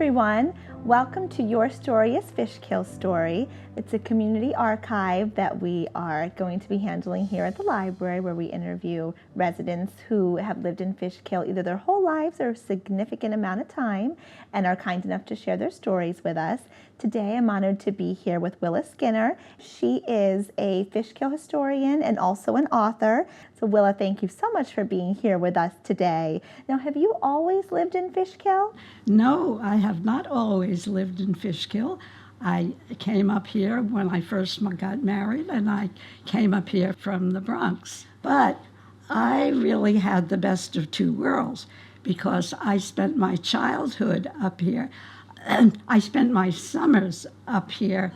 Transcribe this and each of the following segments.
everyone. Welcome to Your Story is Fishkill Story. It's a community archive that we are going to be handling here at the library, where we interview residents who have lived in Fishkill either their whole lives or a significant amount of time and are kind enough to share their stories with us. Today I'm honored to be here with Willa Skinner. She is a Fishkill historian and also an author. So Willa, thank you so much for being here with us today. Now, have you always lived in Fishkill? No, I have not always lived in Fishkill. I came up here when I first got married, and I came up here from the Bronx. But I really had the best of two worlds because I spent my childhood up here. I spent my summers up here.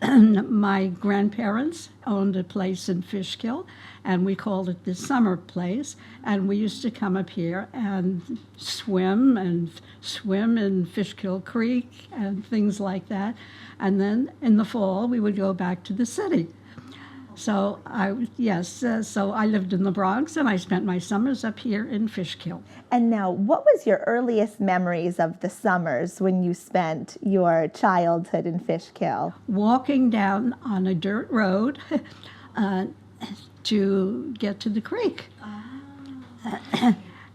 My grandparents owned a place in Fishkill, and we called it the summer place, and we used to come up here and swim in Fishkill Creek and things like that. And then in the fall, we would go back to the city. So I lived in the Bronx, and I spent my summers up here in Fishkill. And now, what was your earliest memories of the summers when you spent your childhood in Fishkill? Walking down on a dirt road to get to the creek.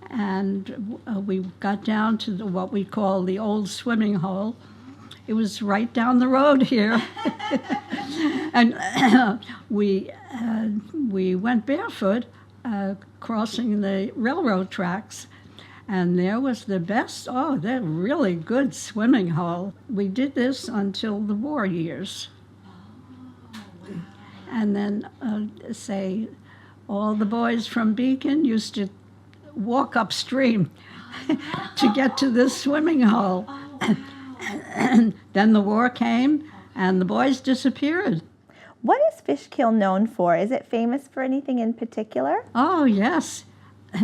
And we got down to what we call the old swimming hole. It was right down the road here. And we went barefoot crossing the railroad tracks, and there was the best, that really good swimming hole. We did this until the war years. And then, all the boys from Beacon used to walk upstream to get to this swimming hole. And then the war came, and the boys disappeared. What is Fishkill known for? Is it famous for anything in particular? Oh, yes.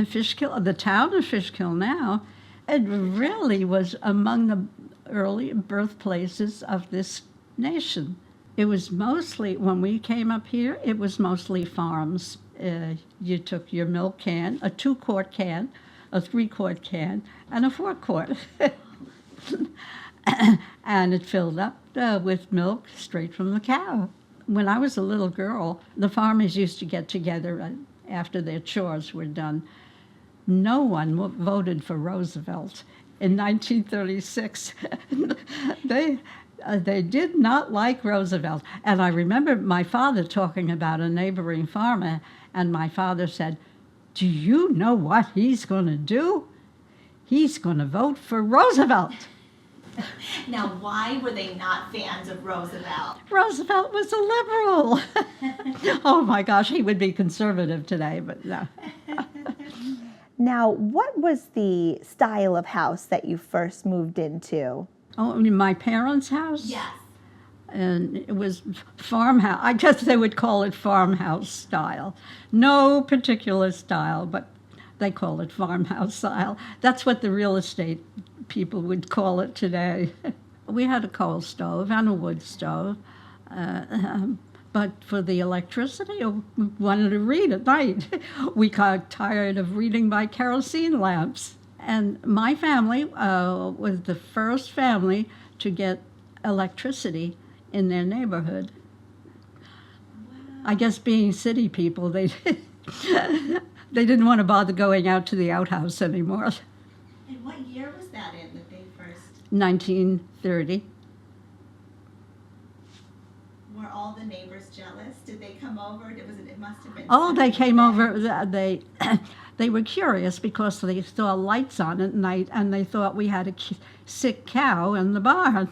Fishkill, the town of Fishkill now, it really was among the early birthplaces of this nation. It was mostly, when we came up here, it was mostly farms. You took your milk can, a 2-quart can, a 3-quart can, and a 4-quart. And it filled up with milk straight from the cow. When I was a little girl, the farmers used to get together after their chores were done. No one voted for Roosevelt in 1936. They did not like Roosevelt. And I remember my father talking about a neighboring farmer, and my father said, "Do you know what he's going to do? He's going to vote for Roosevelt." Now, why were they not fans of Roosevelt? Roosevelt was a liberal. Oh my gosh, he would be conservative today, but no. Now, what was the style of house that you first moved into? Oh, I mean, my parents' house? Yes. And it was farmhouse. I guess they would call it farmhouse style. No particular style, but they call it farmhouse style. That's what the real estate people would call it today. We had a coal stove and a wood stove, but for the electricity, we wanted to read at night. We got tired of reading by kerosene lamps. And my family was the first family to get electricity in their neighborhood. Wow. I guess being city people, they didn't want to bother going out to the outhouse anymore. And what year was that in that they first? 1930. Were all the neighbors jealous? Did they come over? It must have been. Oh, they came over. They were curious because they saw lights on at night, and they thought we had a sick cow in the barn.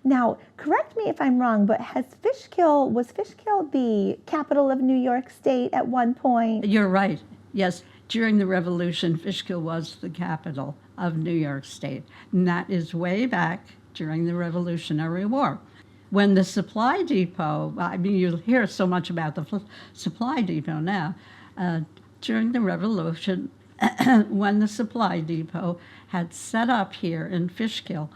Now, correct me if I'm wrong, but was Fishkill the capital of New York State at one point? You're right. Yes, during the Revolution, Fishkill was the capital of New York State, and that is way back during the Revolutionary War. When the supply depot, I mean, you hear so much about the supply depot now, during the Revolution, when the supply depot had set up here in Fishkill,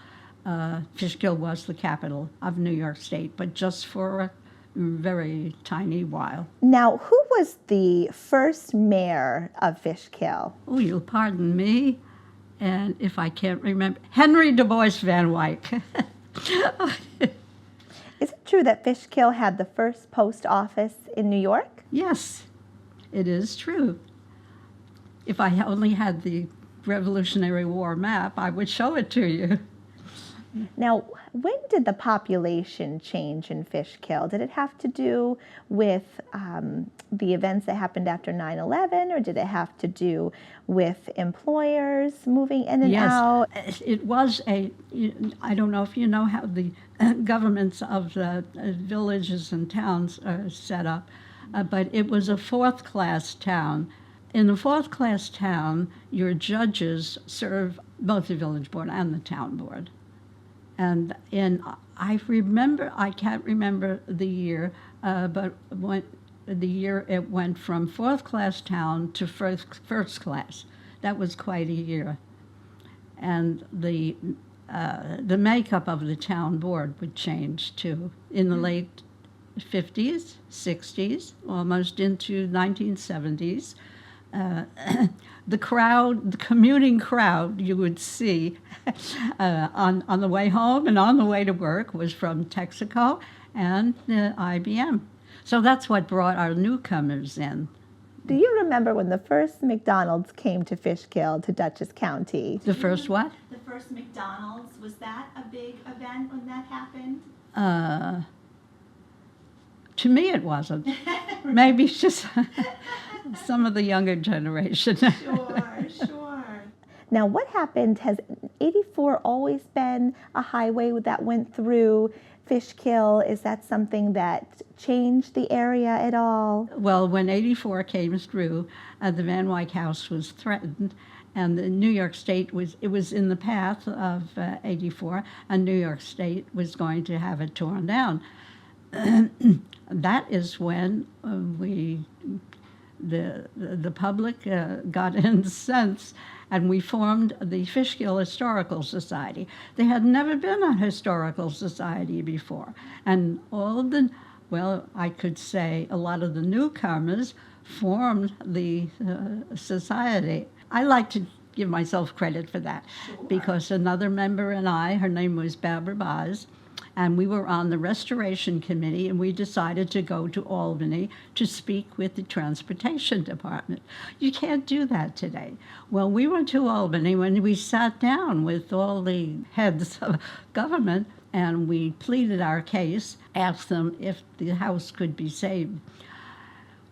Fishkill was the capital of New York State, but just for a very tiny while. Now, who was the first mayor of Fishkill? Oh, you'll pardon me. and if I can't remember, Henry Du Bois Van Wyck. Is it true that Fishkill had the first post office in New York? Yes, it is true. If I only had the Revolutionary War map, I would show it to you. Now, when did the population change in Fishkill? Did it have to do with the events that happened after 9/11, or did it have to do with employers moving in and out? Yes, it was I don't know if you know how the governments of the villages and towns are set up, but it was a fourth-class town. In the fourth-class town, your judges serve both the village board and the town board. And I can't remember the year, but the year it went from fourth-class town to first class. That was quite a year. And the makeup of the town board would change, too, in the late 50s, 60s, almost into 1970s. The commuting crowd you would see on the way home and on the way to work was from Texaco and IBM. So that's what brought our newcomers in. Do you remember when the first McDonald's came to Fishkill, to Dutchess County? The first what? The first McDonald's, was that a big event when that happened? To me it wasn't. Maybe it's just some of the younger generation. Sure. Now, what happened? Has 84 always been a highway that went through Fishkill? Is that something that changed the area at all? Well, when 84 came through, the Van Wyck house was threatened, and the New York State was in the path of 84, and New York State was going to have it torn down. That is when the public got incensed, and we formed the Fishkill Historical Society. There had never been a historical society before, and I could say a lot of the newcomers formed the society. I like to give myself credit for that, because another member and I, her name was Barbara Boz, and we were on the Restoration Committee, and we decided to go to Albany to speak with the Transportation Department. You can't do that today. Well, we went to Albany when we sat down with all the heads of government, and we pleaded our case, asked them if the house could be saved.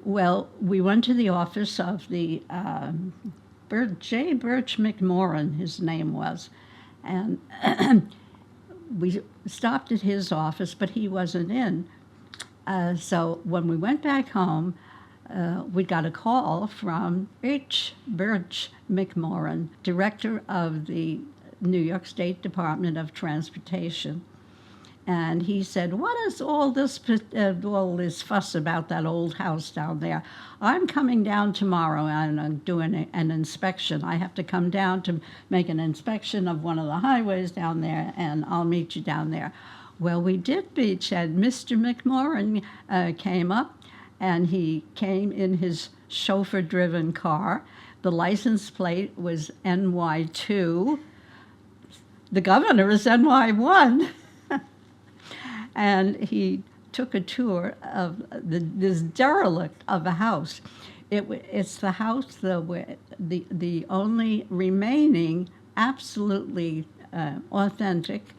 Well, we went to the office of the J. Birch McMorran, his name was, and we stopped at his office, but he wasn't in. So when we went back home, we got a call from H. Birch McMorran, director of the New York State Department of Transportation. And he said, "What is all this fuss about that old house down there? I'm coming down tomorrow and I'm doing an inspection. I have to come down to make an inspection of one of the highways down there, and I'll meet you down there." Well, we did meet, and Mr. McMorran came up, and he came in his chauffeur-driven car. The license plate was NY2. The governor is NY1. And he took a tour of this derelict of a house. It's the house, the only remaining absolutely authentic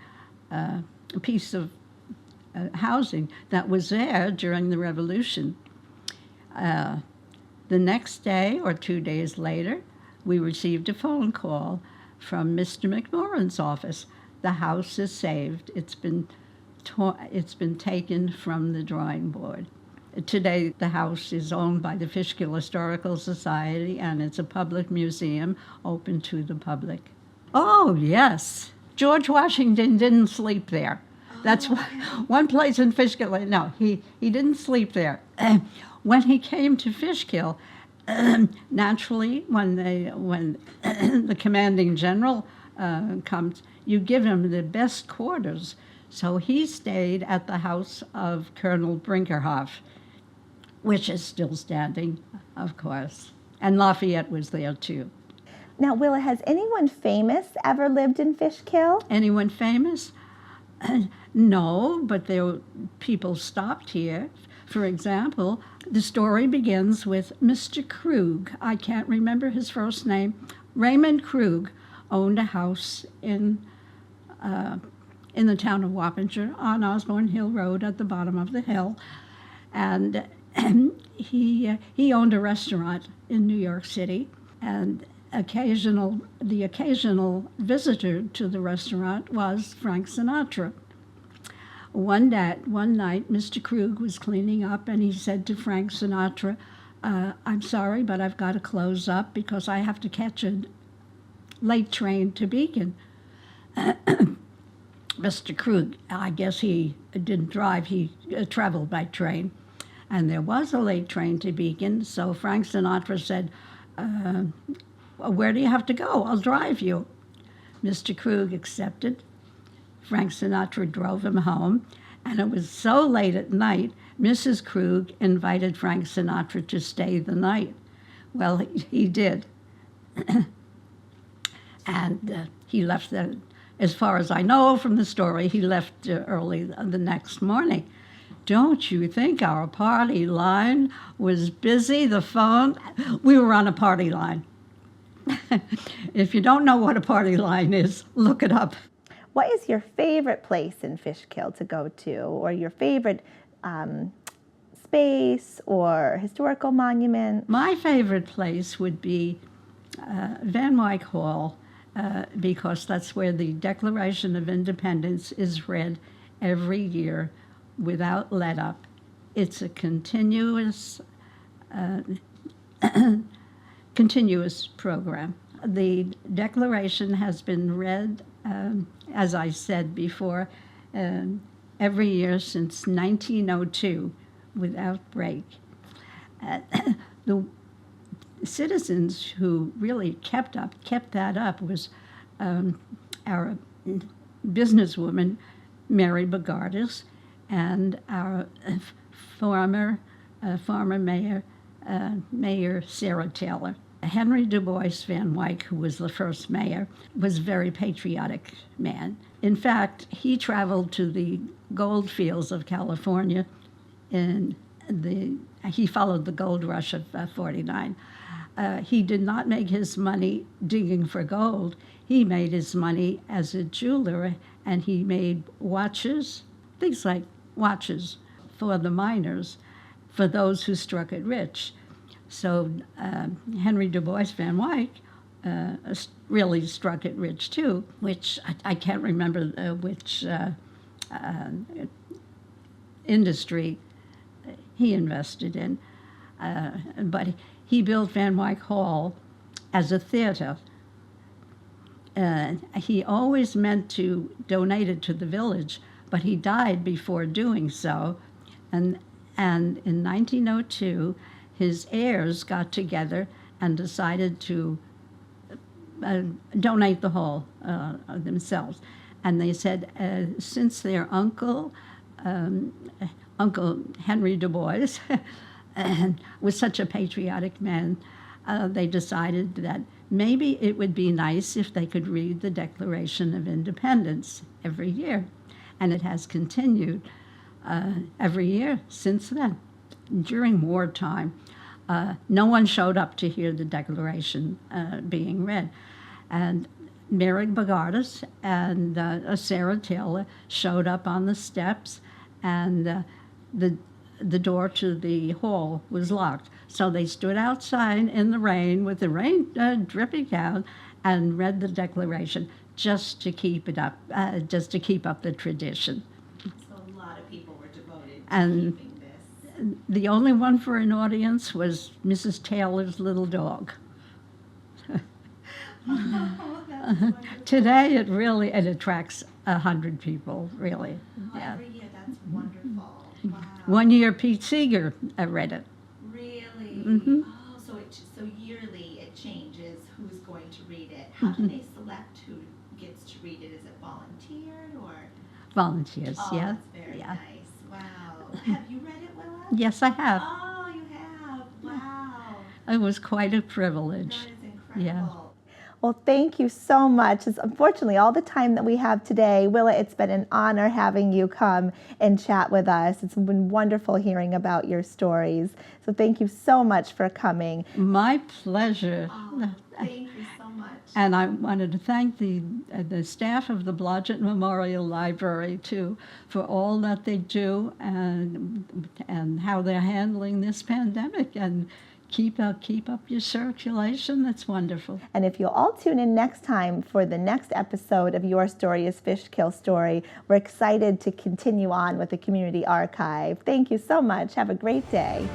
piece of housing that was there during the Revolution. The next day or 2 days later, we received a phone call from Mr. McMorran's office. The house is saved. It's been taken from the drawing board. Today, the house is owned by the Fishkill Historical Society, and it's a public museum open to the public. Oh, yes. George Washington didn't sleep there. That's one place in Fishkill. No, he didn't sleep there. When he came to Fishkill, naturally, when the commanding general comes, you give him the best quarters. So he stayed at the house of Colonel Brinkerhoff, which is still standing, of course. And Lafayette was there, too. Now, Willa, has anyone famous ever lived in Fishkill? Anyone famous? No, but people stopped here. For example, the story begins with Mr. Krug. I can't remember his first name. Raymond Krug owned a house in the town of Wappinger on Osborne Hill Road at the bottom of the hill. And he owned a restaurant in New York City. And the occasional visitor to the restaurant was Frank Sinatra. One night, Mr. Krug was cleaning up, and he said to Frank Sinatra, I'm sorry, but I've got to close up because I have to catch a late train to Beacon. Mr. Krug, I guess he didn't drive, he traveled by train. And there was a late train to Beacon, so Frank Sinatra said, where do you have to go? I'll drive you. Mr. Krug accepted. Frank Sinatra drove him home, and it was so late at night, Mrs. Krug invited Frank Sinatra to stay the night. Well, he did. And he left, as far as I know from the story, he left early the next morning. Don't you think our party line was busy? The phone, we were on a party line. If you don't know what a party line is, look it up. What is your favorite place in Fishkill to go to, or your favorite space or historical monument? My favorite place would be Van Wyck Hall, because that's where the Declaration of Independence is read every year without let up. It's a continuous program. The Declaration has been read, as I said before, every year since 1902 without break. The citizens who really kept that up was our businesswoman, Mary Bogardus, and our former mayor, Mayor Sarah Taylor. Henry Du Bois Van Wyck, who was the first mayor, was a very patriotic man. In fact, he traveled to the gold fields of California. He followed the gold rush of 49. He did not make his money digging for gold. He made his money as a jeweler, and he made watches, things like watches for the miners, for those who struck it rich. So Henry Du Bois Van Wyck really struck it rich too, which I can't remember which industry he invested in. But he built Van Wyck Hall as a theater. He always meant to donate it to the village, but he died before doing so. And in 1902, his heirs got together and decided to donate the hall themselves. And they said, since their uncle Henry Du Bois was such a patriotic man, they decided that maybe it would be nice if they could read the Declaration of Independence every year. And it has continued every year since then. During wartime, no one showed up to hear the Declaration being read. And Mary Bogardus and Sarah Taylor showed up on the steps, and the door to the hall was locked. So they stood outside in the rain with the rain dripping down and read the Declaration just to keep it up, just to keep up the tradition. So a lot of people were devoted to And keeping this. the only one for an audience was Mrs. Taylor's little dog. Oh, that's wonderful. Today it attracts 100 people, really. Yeah. Every year, that's wonderful. Wow. One year Pete Seeger read it. Really? Mhm. Oh, so yearly it changes who's going to read it. How do they select who gets to read it? Is it volunteered or? Volunteers, Oh, yeah. that's very Yeah. nice. Wow. Have you read it, Willa? Yes, I have. Oh, you have. Wow. It was quite a privilege. That is incredible. Yeah. Well, thank you so much. It's unfortunately all the time that we have today. Willa, it's been an honor having you come and chat with us. It's been wonderful hearing about your stories. So thank you so much for coming. My pleasure. Thank you so much. And I wanted to thank the staff of the Blodgett Memorial Library, too, for all that they do and how they're handling this pandemic. And keep up your circulation. That's wonderful. And if you'll all tune in next time for the next episode of Your Story is Fishkill Story, we're excited to continue on with the Community Archive. Thank you so much. Have a great day.